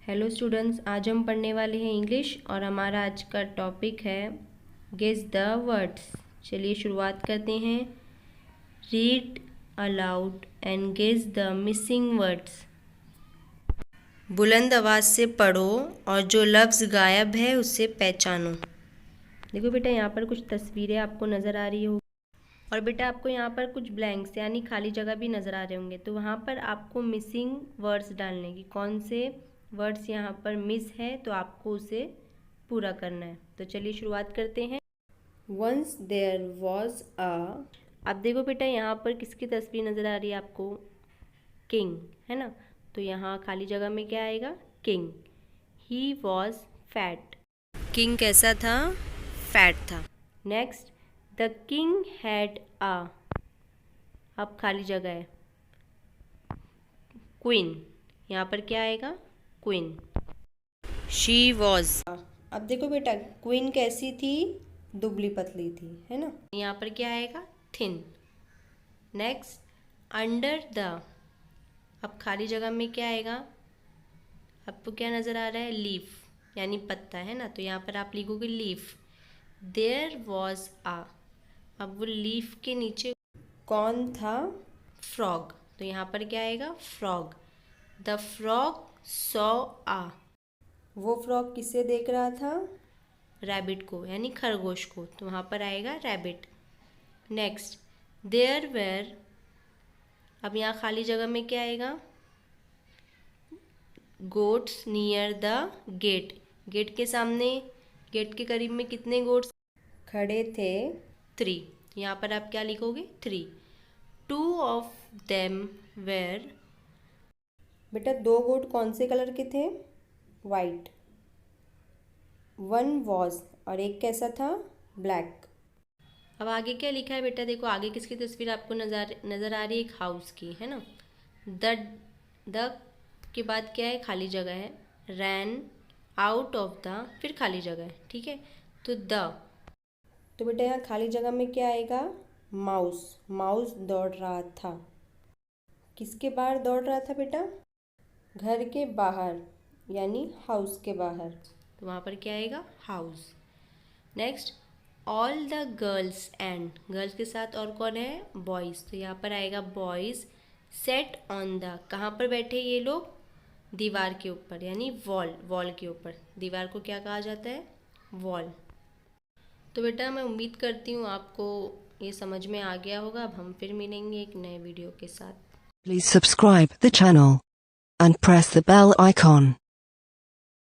Hello students, आज हम पढ़ने वाले हैं इंग्लिश और हमारा आज का टॉपिक है गेस द वर्ड्स। चलिए शुरुआत करते हैं। Read aloud and guess the missing words. बुलंद आवाज़ से पढ़ो और जो लफ्ज़ गायब है उसे पहचानो। देखो बेटा, यहाँ पर कुछ तस्वीरें आपको नज़र आ रही हो और बेटा आपको यहाँ पर कुछ ब्लैंक्स यानी खाली जगह भी नज़र आ रहे होंगे। तो वहाँ पर आपको मिसिंग वर्ड्स डालने की, कौन से वर्ड्स यहाँ पर मिस है तो आपको उसे पूरा करना है। तो चलिए शुरुआत करते हैं। Once there was a. अब देखो बेटा, यहाँ पर किसकी तस्वीर नज़र आ रही है आपको? किंग, है ना। तो यहाँ खाली जगह में क्या आएगा? King. He was fat. King कैसा था? फैट था। Next, the king had a. अब खाली जगह है। क्वीन, यहाँ पर क्या आएगा? क्वीन। She was. अब देखो बेटा, क्वीन कैसी थी? दुबली पतली थी, है ना। यहाँ पर क्या आएगा? थिन। Next, under the. अब खाली जगह में क्या आएगा? आपको क्या नज़र आ रहा है? लीफ यानी पत्ता, है ना। तो यहाँ पर आप लिखोगे लीफ। देयर वॉज आ। अब वो लीफ के नीचे कौन था? फ्रॉग। तो यहाँ पर क्या आएगा? फ्रॉग। द फ्रॉग सॉ आ। वो फ्रॉग किसे देख रहा था? रैबिट को यानी खरगोश को। तो वहाँ पर आएगा रैबिट। Next, there where. अब यहाँ खाली जगह में क्या आएगा? Goats near the gate. Gate के सामने, गेट के करीब में कितने गोट्स खड़े थे? 3। यहाँ पर आप क्या लिखोगे? 3। 2 ऑफ देम वेयर। बेटा, 2 गोट कौन से कलर के थे? वाइट। 1 वॉज, और एक कैसा था? ब्लैक। अब आगे क्या लिखा है बेटा? देखो आगे किसकी तस्वीर आपको नज़र आ रही है? एक हाउस की, है ना। द के बाद क्या है? खाली जगह है। रैन आउट ऑफ द, फिर खाली जगह है, ठीक है। तो तो बेटा यहाँ खाली जगह में क्या आएगा? माउस। माउस दौड़ रहा था। किसके बाहर दौड़ रहा था बेटा? घर के बाहर यानी हाउस के बाहर। तो वहाँ पर क्या आएगा? House. Next, all the girls and. Girls के साथ और कौन है? बॉयज़। तो यहाँ पर आएगा बॉयज़ सेट ऑन द। कहाँ पर बैठे ये लोग? दीवार के ऊपर यानी वॉल के ऊपर। दीवार को क्या कहा जाता है? वॉल। तो बेटा मैं उम्मीद करती हूँ आपको ये समझ में आ गया होगा। अब हम फिर मिलेंगे एक नए वीडियो के साथ। Please subscribe the channel and press the bell icon.